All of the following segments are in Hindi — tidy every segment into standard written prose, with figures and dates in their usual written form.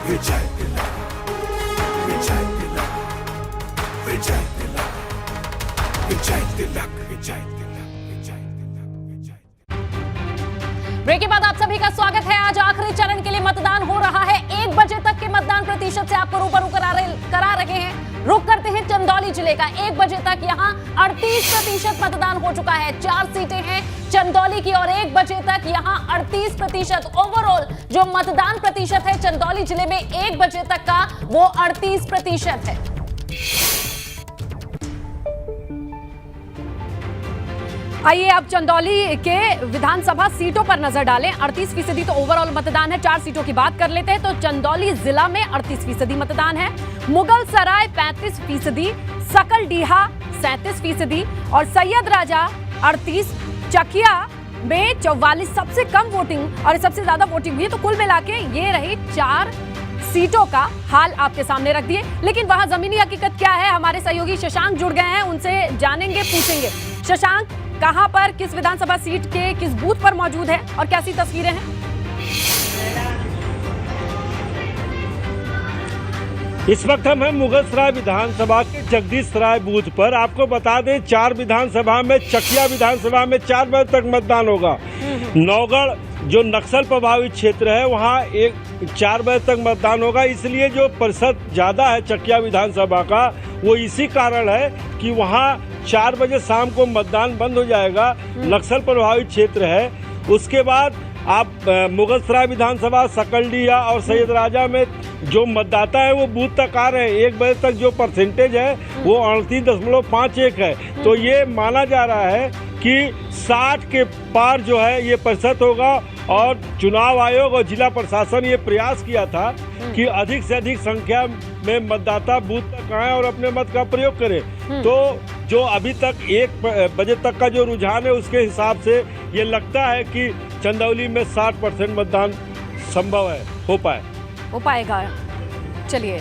विजय तिलक, विजय तिलक, विजय तिलक, विजय तिलक, विजय तिलक, विजय तिलक, विजय। ब्रेक के बाद आप सभी का स्वागत है। आज आखिरी चरण के लिए मतदान हो रहा है। 1 बजे तक के मतदान प्रतिशत से आपको रूबरू करा रहे हैं। रुक करते हैं चंदौली जिले का। 1 बजे तक यहां 38% मतदान हो चुका है। 4 सीटें हैं चंदौली की और 1 बजे तक यहां 38% ओवरऑल जो मतदान प्रतिशत है चंदौली जिले में 1 बजे तक का वो 38% है। आइए अब चंदौली के विधानसभा सीटों पर नजर डालें। 38% तो ओवरऑल मतदान है। 4 सीटों की बात कर लेते हैं तो चंदौली जिला में 38% मतदान है। मुगल सराय 35%, सकलडीहा 37% और सैयद राजा 38, चकिया में 44 सबसे कम वोटिंग और सबसे ज्यादा वोटिंग हुई है। तो कुल मिला के ये रही 4 सीटों का हाल आपके सामने रख दिए। लेकिन वहां जमीनी हकीकत क्या है, हमारे सहयोगी शशांक जुड़ गए हैं, उनसे जानेंगे, पूछेंगे। शशांक, कहां पर किस विधानसभा सीट के किस बूथ पर मौजूद है और कैसी तस्वीरें हैं? इस वक्त हम हैं मुगलसराय विधानसभा के जगदीश सराय बूथ पर। आपको बता दें 4 विधानसभा में, चकिया विधानसभा में 4 बजे तक मतदान होगा। नौगढ़ जो नक्सल प्रभावित क्षेत्र है वहाँ 4 बजे तक मतदान होगा। इसलिए जो प्रतिशत ज़्यादा है चकिया विधानसभा का वो इसी कारण है कि वहाँ 4 बजे शाम को मतदान बंद हो जाएगा। नक्सल प्रभावित क्षेत्र है। उसके बाद आप मुगलसराय विधानसभा, सकलडीहा और सैयद राजा में जो मतदाता है वो बूथ तक आ रहे हैं। 1 बजे तक जो परसेंटेज है वो 38.51 है। तो ये माना जा रहा है कि 60 के पार जो है ये प्रतिशत होगा। और चुनाव आयोग और जिला प्रशासन ये प्रयास किया था कि अधिक से अधिक संख्या में मतदाता बूथ तक आए और अपने मत का प्रयोग करें। तो जो अभी तक 1 बजे तक का जो रुझान है उसके हिसाब से ये लगता है कि चंदौली में 60% मतदान संभव है, हो पाएगा। चलिए,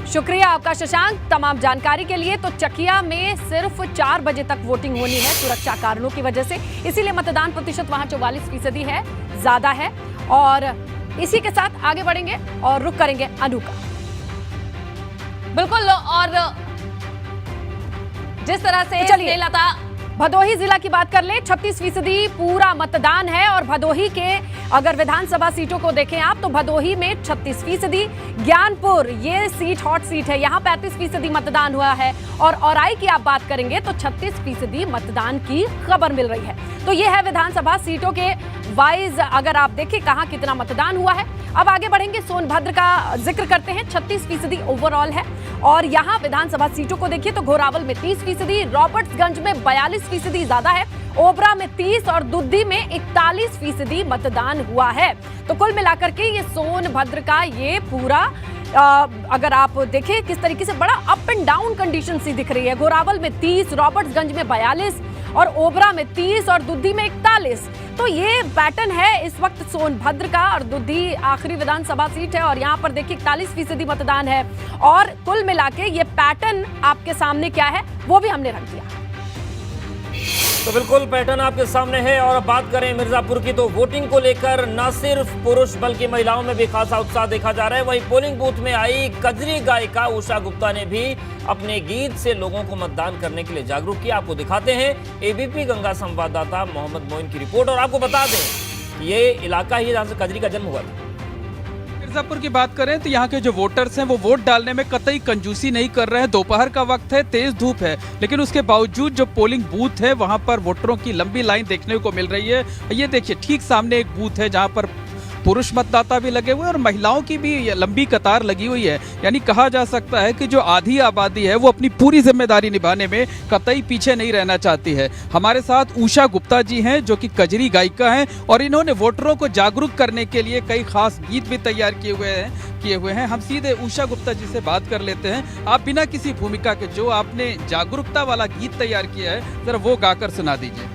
शुक्रिया आपका शशांक तमाम जानकारी के लिए। तो चकिया में सिर्फ 4 बजे तक वोटिंग होनी है सुरक्षा कारणों की वजह से, इसीलिए मतदान प्रतिशत वहां 44% है, ज्यादा है। और इसी के साथ आगे बढ़ेंगे और रुक करेंगे अनु का। बिल्कुल, और जिस तरह से चलिए लता भदोही जिला की बात कर ले, 36% पूरा मतदान है। और भदोही के अगर विधानसभा सीटों को देखें आप तो भदोही में 36%, ज्ञानपुर ये सीट हॉट सीट है, यहाँ 35% मतदान हुआ है। और औराई की आप बात करेंगे तो 36% मतदान की खबर मिल रही है। तो ये है विधानसभा सीटों के वाइज अगर आप देखें कहाँ कितना मतदान हुआ है। अब आगे बढ़ेंगे, सोनभद्र का जिक्र करते हैं। 36% ओवरऑल है। और यहाँ विधानसभा सीटों को देखिए तो घोरावल में 30%, रॉबर्ट्सगंज में 42% ज्यादा है, ओबरा में 30 और दुद्दी में 41% मतदान हुआ है। तो कुल मिलाकर के ये सोनभद्र का ये पूरा अगर आप देखें किस तरीके से बड़ा अप एंड डाउन कंडीशन सी दिख रही है। घोरावल में 30, रॉबर्ट्सगंज में 42 और ओबरा में 30 और दुद्दी में 41। तो ये पैटर्न है इस वक्त सोनभद्र का। और दुद्दी आखिरी विधानसभा सीट है और यहाँ पर देखिए 41% मतदान है। और कुल मिला के ये पैटर्न आपके सामने क्या है वो भी हमने रख दिया। तो बिल्कुल पैटर्न आपके सामने है। और अब बात करें मिर्जापुर की तो वोटिंग को लेकर न सिर्फ पुरुष बल्कि महिलाओं में भी खासा उत्साह देखा जा रहा है। वहीं पोलिंग बूथ में आई कजरी गायिका उषा गुप्ता ने भी अपने गीत से लोगों को मतदान करने के लिए जागरूक किया। आपको दिखाते हैं एबीपी गंगा संवाददाता मोहम्मद मोइन की रिपोर्ट। और आपको बता दें ये इलाका ही जहाँ से कजरी का जन्म हुआ था। मिर्जापुर की बात करें तो यहाँ के जो वोटर्स हैं वो वोट डालने में कतई कंजूसी नहीं कर रहे हैं। दोपहर का वक्त है, तेज धूप है, लेकिन उसके बावजूद जो पोलिंग बूथ है वहाँ पर वोटरों की लंबी लाइन देखने को मिल रही है। ये देखिए ठीक सामने एक बूथ है जहाँ पर पुरुष मतदाता भी लगे हुए हैं और महिलाओं की भी लंबी कतार लगी हुई है। यानी कहा जा सकता है कि जो आधी आबादी है वो अपनी पूरी जिम्मेदारी निभाने में कतई पीछे नहीं रहना चाहती है। हमारे साथ उषा गुप्ता जी हैं जो कि कजरी गायिका हैं और इन्होंने वोटरों को जागरूक करने के लिए कई खास गीत भी तैयार किए हुए हैं। हम सीधे उषा गुप्ता जी से बात कर लेते हैं। आप बिना किसी भूमिका के जो आपने जागरूकता वाला गीत तैयार किया है जरा वो गाकर सुना दीजिए।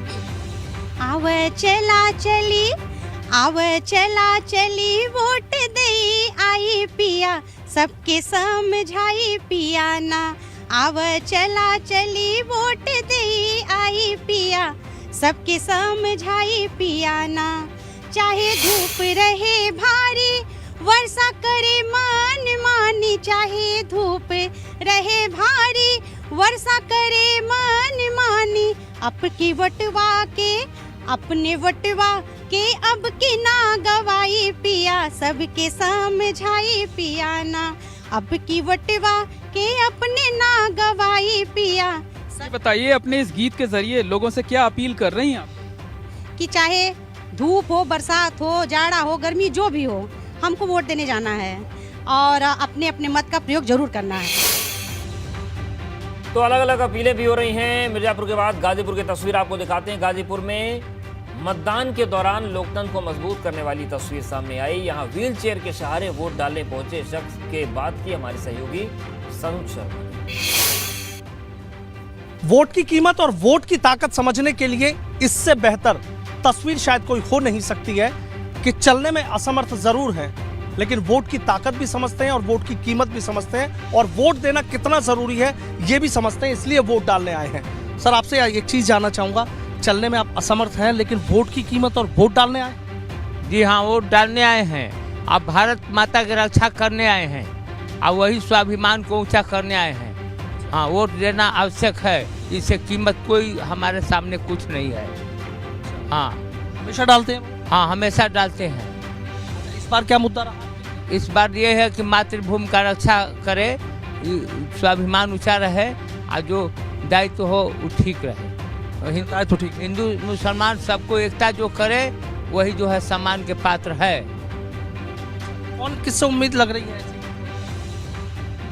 आवे चला चली, आवे चला चली, वोट दई आई पिया, सबके समझाई पिया ना। आवे चला चली, वोट दई आई पिया, सबके समझाई पिया ना। चाहे धूप रहे भारी, वर्षा करे मान मानी, चाहे धूप रहे भारी, वर्षा करे मान मानी, अपने वटवा के अब की ना गवाई पिया, सबके समझाई पिया ना, अब की वटवा के अपने ना गवाई पिया। ये बताइए, अपने इस गीत के जरिए लोगों से क्या अपील कर रही हैं आप? कि चाहे धूप हो, बरसात हो, जाड़ा हो, गर्मी जो भी हो, हमको वोट देने जाना है और अपने अपने मत का प्रयोग जरूर करना है। तो अलग अलग अपीलें भी हो रही हैं। मिर्जापुर के बाद गाजीपुर की तस्वीर आपको दिखाते हैं। गाजीपुर में मतदान के दौरान लोकतंत्र को मजबूत करने वाली तस्वीर सामने आई। यहां व्हील चेयर के सहारे वोट डालने पहुंचे शख्स के बात की हमारी सहयोगी सनुज शर्मा ने। वोट की कीमत और वोट की ताकत समझने के लिए इससे बेहतर तस्वीर शायद कोई हो नहीं सकती है कि चलने में असमर्थ जरूर हैं, लेकिन वोट की ताकत भी समझते हैं और वोट की कीमत भी समझते हैं और वोट देना कितना जरूरी है ये भी समझते हैं, इसलिए वोट डालने आए हैं। सर, आपसे एक चीज जानना चाहूंगा, चलने में आप असमर्थ हैं लेकिन वोट की कीमत और वोट डालने आए? जी हाँ, वोट डालने आए हैं। अब भारत माता की रक्षा करने आए हैं और वही स्वाभिमान को ऊंचा करने आए हैं। हाँ, वोट देना आवश्यक है, इससे कीमत कोई हमारे सामने कुछ नहीं है। हाँ, हमेशा डालते हैं? हाँ, हमेशा डालते हैं। इस बार क्या मुद्दा रहा? इस बार ये है कि मातृभूमि का रक्षा करे, स्वाभिमान ऊंचा रहे और जो दायित्व हो वो ठीक रहे। तो ठीक, हिंदू मुसलमान सबको एकता जो करे वही जो है सम्मान के पात्र है। कौन किससे उम्मीद लग रही है?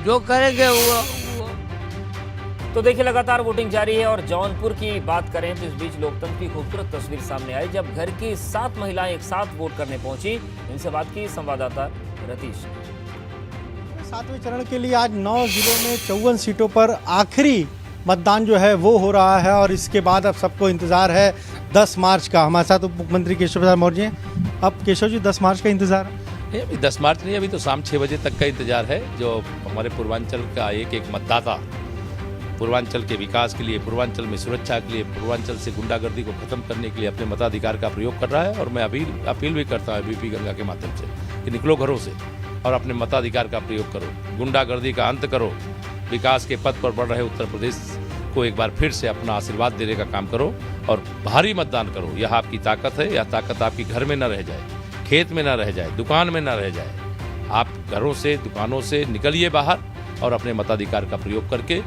जो करेंगे वो। तो देखिए, लगातार वोटिंग जारी है और जौनपुर की बात करें तो इस बीच लोकतंत्र की खूबसूरत तस्वीर सामने आई जब घर की 7 महिलाएं एक साथ वोट करने पहुंची। इनसे बात की संवाददाता रतीश। 7वें चरण के लिए आज 9 जिलों में 54 सीटों पर आखिरी मतदान जो है वो हो रहा है और इसके बाद अब सबको इंतजार है 10 मार्च का। हमारे साथ उप मुख्यमंत्री केशव प्रसाद मौर्य। अब केशव जी, 10 मार्च का इंतजार है? अभी 10 मार्च नहीं, अभी तो शाम 6 बजे तक का इंतजार है। जो हमारे पूर्वांचल का एक मतदाता पूर्वांचल के विकास के लिए, पूर्वांचल में सुरक्षा के लिए, पूर्वांचल से गुंडागर्दी को खत्म करने के लिए अपने मताधिकार का प्रयोग कर रहा है। और मैं अपील भी करता हूँ बीपी गंगा के माध्यम से कि निकलो घरों से और अपने मताधिकार का प्रयोग करो, गुंडागर्दी का अंत करो, विकास के पथ पर बढ़ रहे उत्तर प्रदेश को एक बार फिर से अपना आशीर्वाद देने का काम करो और भारी मतदान करो। यह आपकी ताकत है। यह ताकत आपकी घर में न रह जाए, खेत में न रह जाए, दुकान में न रह जाए। आप घरों से, दुकानों से निकलिए बाहर और अपने मताधिकार का प्रयोग करके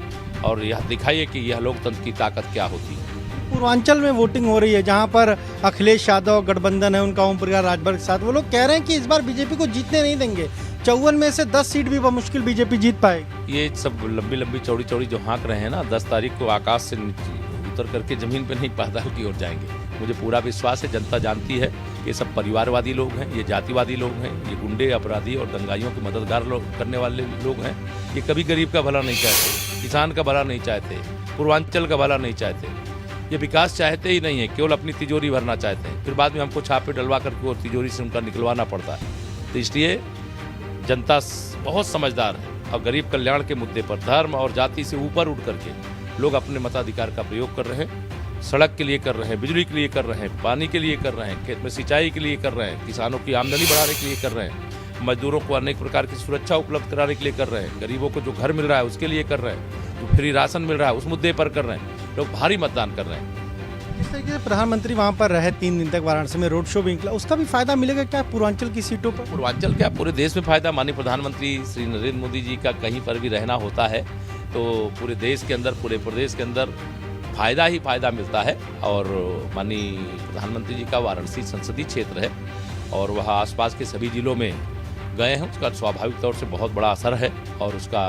और यह दिखाइए कि यह लोकतंत्र की ताकत क्या होती है। पूर्वांचल में वोटिंग हो रही है जहां पर अखिलेश यादव गठबंधन है उनका, ओम प्रकाश राजभर के साथ, वो लोग कह रहे हैं कि इस बार बीजेपी को जीतने नहीं देंगे। 54 में से 10 सीट भी मुश्किल बीजेपी जीत पाएगी। ये सब लंबी लंबी चौड़ी चौड़ी जो हाँक रहे हैं ना, 10 तारीख को आकाश से उतर करके जमीन पे नहीं पाताल की ओर जाएंगे। मुझे पूरा विश्वास है, जनता जानती है, ये सब परिवारवादी लोग हैं, ये जातिवादी लोग हैं, ये गुंडे, अपराधी और दंगाइयों के मददगार लोग करने वाले लोग हैं। ये कभी गरीब का भला नहीं चाहते, किसान का भला नहीं चाहते, पूर्वांचल का भला नहीं चाहते, ये विकास चाहते ही नहीं है, केवल अपनी तिजोरी भरना चाहते हैं। फिर बाद में हमको छापे डलवा करके और तिजोरी से उनका निकलवाना पड़ता है। तो इसलिए जनता बहुत समझदार है और गरीब कल्याण के मुद्दे पर धर्म और जाति से ऊपर उठ करके लोग अपने मताधिकार का प्रयोग कर रहे हैं। सड़क के लिए कर रहे हैं, बिजली के लिए कर रहे हैं, पानी के लिए कर रहे हैं, खेत में सिंचाई के लिए कर रहे हैं, किसानों की आमदनी बढ़ाने के लिए कर रहे हैं, मजदूरों को अनेक प्रकार की सुरक्षा उपलब्ध कराने के लिए कर रहे हैं, गरीबों को जो घर मिल रहा है उसके लिए कर रहे हैं, जो फ्री राशन मिल रहा है उस मुद्दे पर कर रहे हैं। लोग भारी मतदान कर रहे हैं। जिस तरीके से प्रधानमंत्री वहां पर रहे 3 दिन तक, वाराणसी में रोड शो भी निकला, उसका भी फायदा मिलेगा क्या पूर्वांचल की सीटों पर? पूर्वांचल क्या, पूरे देश में फायदा। माननीय प्रधानमंत्री श्री नरेंद्र मोदी जी का कहीं पर भी रहना होता है तो पूरे देश के अंदर, पूरे प्रदेश के अंदर फायदा ही फायदा मिलता है। और माननीय प्रधानमंत्री जी का वाराणसी संसदीय क्षेत्र है और वह आसपास के सभी जिलों में गए हैं, उसका स्वाभाविक तौर से बहुत बड़ा असर है और उसका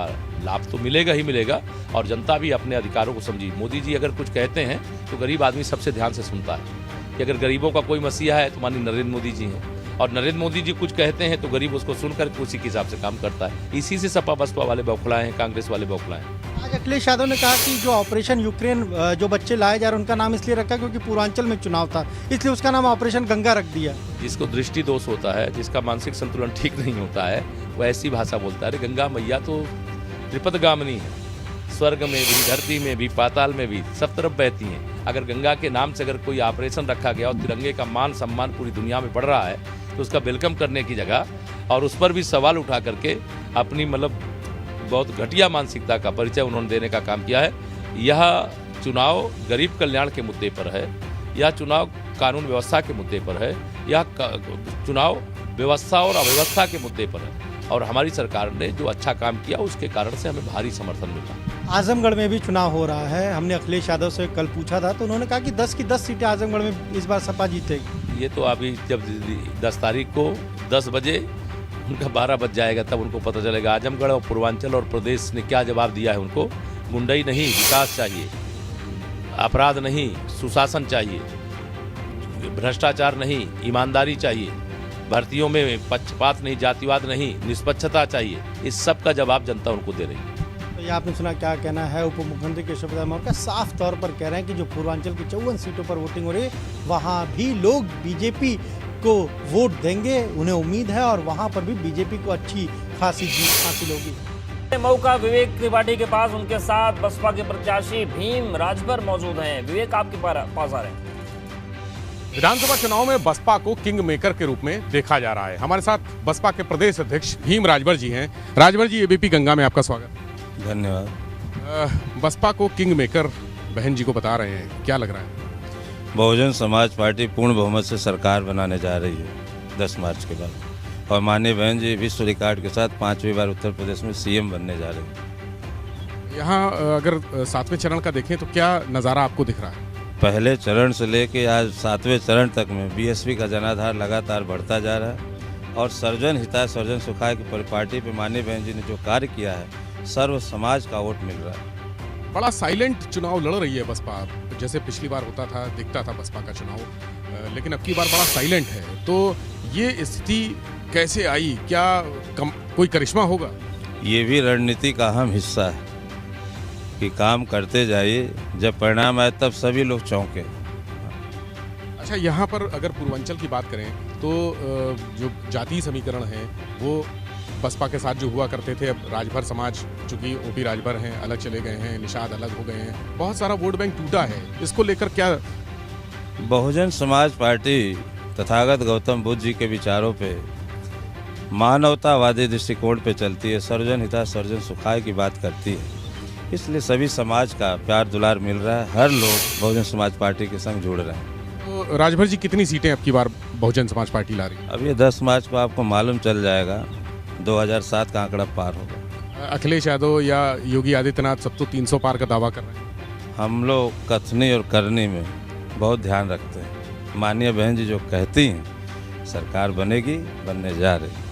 लाभ तो मिलेगा ही मिलेगा। और जनता भी अपने अधिकारों को समझी। मोदी जी अगर कुछ कहते हैं तो गरीब आदमी सबसे ध्यान से सुनता है कि अगर गरीबों का कोई मसीहा है तो माननीय नरेंद्र मोदी जी हैं, और नरेंद्र मोदी जी कुछ कहते हैं तो गरीब उसको सुनकर उसी के हिसाब से काम करता है। इसी से सपा बसपा वाले बौखलाए हैं, कांग्रेस वाले बौखलाए हैं। आज अखिलेश यादव ने कहा कि जो ऑपरेशन यूक्रेन जो बच्चे लाए जा रहे हैं उनका नाम इसलिए रखा क्योंकि पूर्वांचल में चुनाव था, इसलिए उसका नाम ऑपरेशन गंगा रख दिया। जिसको दृष्टि दोष होता है, जिसका मानसिक संतुलन ठीक नहीं होता है, वो ऐसी भाषा बोलता है। अरे गंगा मैया तो त्रिपदगामिनी है, स्वर्ग में भी, धरती में भी, पाताल में भी, सब तरफ बहती हैं। अगर गंगा के नाम से अगर कोई ऑपरेशन रखा गया और तिरंगे का मान सम्मान पूरी दुनिया में बढ़ रहा है तो उसका वेलकम करने की जगह और उस पर भी सवाल उठा करके अपनी मतलब बहुत घटिया मानसिकता का परिचय उन्होंने देने का काम किया है। यह चुनाव गरीब कल्याण के मुद्दे पर है, यह चुनाव कानून व्यवस्था के मुद्दे पर है, यह चुनाव व्यवस्था और अव्यवस्था के मुद्दे पर है और हमारी सरकार ने जो अच्छा काम किया उसके कारण से हमें भारी समर्थन मिला। आजमगढ़ में भी चुनाव हो रहा है। हमने अखिलेश यादव से कल पूछा था तो उन्होंने कहा कि 10 की 10 सीटें आजमगढ़ में इस बार सपा जीतेगी। ये तो अभी जब 10 तारीख को 10 बजे उनका 12 बज जाएगा तब उनको पता चलेगा। आजमगढ़ और पूर्वांचल और प्रदेश ने क्या जवाब दिया है उनको। गुंडई नहीं, विकास चाहिए, अपराध नहीं, सुशासन चाहिए, भ्रष्टाचार नहीं, ईमानदारी चाहिए, भर्तियों में पक्षपात नहीं, जातिवाद नहीं, निष्पक्षता चाहिए। इस सब का जवाब जनता उनको दे रही है। तो ये आपने सुना, क्या कहना है उप मुख्यमंत्री केशव प्रसाद मौर्य का। साफ तौर पर कह रहे हैं कि जो पूर्वांचल की 54 सीटों पर वोटिंग हो रही है वहाँ भी लोग बीजेपी को वोट देंगे, उन्हें उम्मीद है और वहाँ पर भी बीजेपी को अच्छी खासी जीत हासिल होगी। मऊ का विवेक त्रिपाठी के पास उनके साथ बसपा के प्रत्याशी भीम राजभर मौजूद हैं। विवेक, आपके पास आ रहे हैं। विधानसभा चुनाव में बसपा को किंग मेकर के रूप में देखा जा रहा है। हमारे साथ बसपा के प्रदेश अध्यक्ष भीम राजभर जी हैं। राजभर जी, एबीपी गंगा में आपका स्वागत। धन्यवाद। बसपा को किंग मेकर बहन जी को बता रहे हैं, क्या लग रहा है? बहुजन समाज पार्टी पूर्ण बहुमत से सरकार बनाने जा रही है 10 मार्च के बाद और माननीय बहन जी विश्व रिकॉर्ड के साथ 5वीं बार उत्तर प्रदेश में सीएम बनने जा रहे हैं। यहाँ अगर 7वें चरण का देखें तो क्या नज़ारा आपको दिख रहा है? पहले चरण से लेके आज 7वें चरण तक में बीएसपी का जनाधार लगातार बढ़ता जा रहा है और सर्वजन हिताय सर्वजन सुखाय की पार्टी पे माननीय बहन जी ने जो कार्य किया है, सर्व समाज का वोट मिल रहा है। बड़ा साइलेंट चुनाव लड़ रही है बसपा, जैसे पिछली बार होता था, दिखता था बसपा का चुनाव, लेकिन अब की बार बड़ा साइलेंट है। तो ये स्थिति कैसे आई? क्या कोई करिश्मा होगा? ये भी रणनीति का अहम हिस्सा है कि काम करते जाइए, जब परिणाम आए तब सभी लोग चौंके। अच्छा, यहाँ पर अगर पूर्वांचल की बात करें तो जो जातीय समीकरण है वो बसपा के साथ जो हुआ करते थे, अब राजभर समाज, चूंकि ओपी राजभर हैं, अलग चले गए हैं, निषाद अलग हो गए हैं, बहुत सारा वोट बैंक टूटा है। इसको लेकर क्या? बहुजन समाज पार्टी तथागत गौतम बुद्ध जी के विचारों पे, मानवतावादी दृष्टिकोण पे चलती है, सर्वजन हिताय सर्वजन सुखाय की बात करती है। इसलिए सभी समाज का प्यार दुलार मिल रहा है, हर लोग बहुजन समाज पार्टी के संग जुड़ रहे हैं। तो राजभर जी, कितनी सीटें अब की बार बहुजन समाज पार्टी ला रही है? अब ये 10 मार्च को आपको मालूम चल जाएगा, 2007 का आंकड़ा पार होगा। अखिलेश यादव या योगी आदित्यनाथ सब तो 300 पार का दावा कर रहे हैं। हम लोग कथनी और करनी में बहुत ध्यान रखते हैं। माननीय बहन जी जो कहती हैं सरकार बनेगी, बनने जा रही।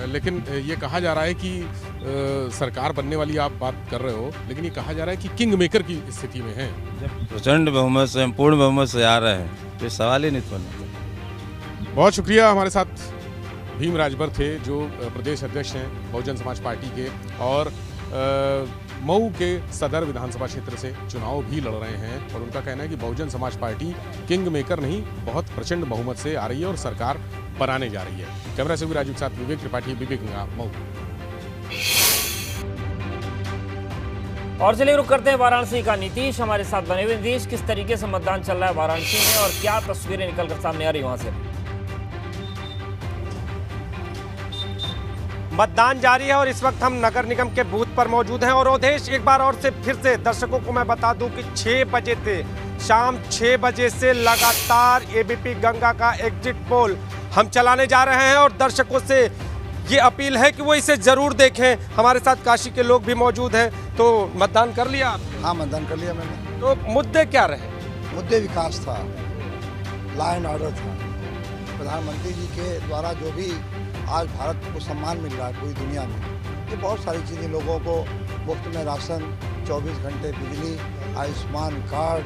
लेकिन ये कहा जा रहा है कि सरकार बनने वाली आप बात कर रहे हो, लेकिन ये कहा जा रहा है कि किंग मेकर की स्थिति में है। जब प्रचंड बहुमत से, पूर्ण बहुमत से आ रहे हैं तो सवाल ही नहीं बनता। बहुत शुक्रिया। हमारे साथ भीम राजभर थे जो प्रदेश अध्यक्ष हैं बहुजन समाज पार्टी के और मऊ के सदर विधानसभा क्षेत्र से चुनाव भी लड़ रहे हैं और उनका कहना है कि Bahujan Samaj party king maker नहीं, बहुत प्रचंड बहुमत से आ रही है और सरकार बनाने जा रही है। कैमरा से राजू के साथ विवेक त्रिपाठी, एबीपी गंगा, मऊ। और चलिए रुक करते हैं वाराणसी का। नीतीश हमारे साथ बने हुए। नीतीश, किस तरीके से मतदान चल रहा है वाराणसी में और क्या तस्वीरें निकलकर सामने आ रही है वहां से? मतदान जारी है और इस वक्त हम नगर निगम के बूथ पर मौजूद हैं। और ओदेश, एक बार और से फिर से दर्शकों को मैं बता दूं कि 6 बजे से शाम 6 बजे से लगातार एबीपी गंगा का एग्जिट पोल हम चलाने जा रहे हैं और दर्शकों से ये अपील है कि वो इसे जरूर देखें। हमारे साथ काशी के लोग भी मौजूद हैं। तो मतदान कर लिया आप? हाँ, मतदान कर लिया मैंने। तो मुद्दे क्या रहे? मुद्दे विकास था, लॉ एंड ऑर्डर था। प्रधानमंत्री जी के द्वारा जो भी आज भारत को सम्मान मिल रहा है पूरी दुनिया में, ये बहुत सारी चीज़ें, लोगों को मुफ्त में राशन, 24 घंटे बिजली, आयुष्मान कार्ड,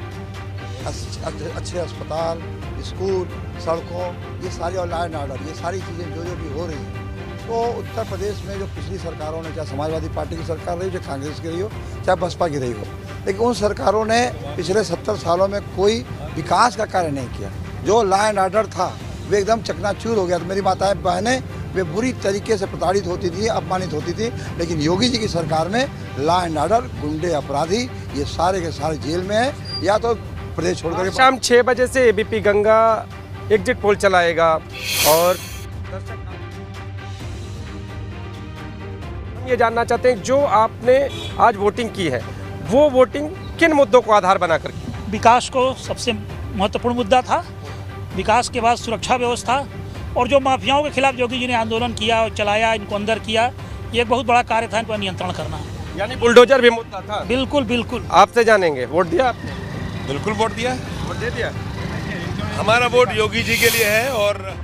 अच्छे अस्पताल, स्कूल, सड़कों, ये सारी, और लॉ एंड ऑर्डर, ये सारी चीज़ें जो भी हो रही हैं। तो उत्तर प्रदेश में जो पिछली सरकारों ने, चाहे समाजवादी पार्टी की सरकार रही हो, चाहे कांग्रेस की रही हो, चाहे बसपा की रही हो, लेकिन उन सरकारों ने पिछले 70 सालों में कोई विकास का कार्य नहीं किया। जो लॉ एंड ऑर्डर था वो एकदम चकनाचूर हो गया। तो मेरी माताएं बहनें वे बुरी तरीके से प्रताड़ित होती थी, अपमानित होती थी। लेकिन योगी जी की सरकार में लॉ एंड ऑर्डर, गुंडे, अपराधी, ये सारे के सारे जेल में है या तो प्रदेश छोड़कर। शाम 6 बजे से एबीपी गंगा एग्जिट पोल चलाएगा और ये जानना चाहते हैं, जो आपने आज वोटिंग की है वो वोटिंग किन मुद्दों को आधार बनाकर की? विकास को सबसे महत्वपूर्ण मुद्दा था, विकास के बाद सुरक्षा व्यवस्था, और जो माफियाओं के खिलाफ योगी जी ने आंदोलन किया और चलाया, इनको अंदर किया, ये एक बहुत बड़ा कार्य था, इन पर नियंत्रण करना। यानी बुलडोजर भी मुद्दा था। बिल्कुल बिल्कुल। आपसे जानेंगे, वोट दिया आपने? बिल्कुल वोट दिया। वोट दे दिया। हमारा वोट योगी जी के लिए है और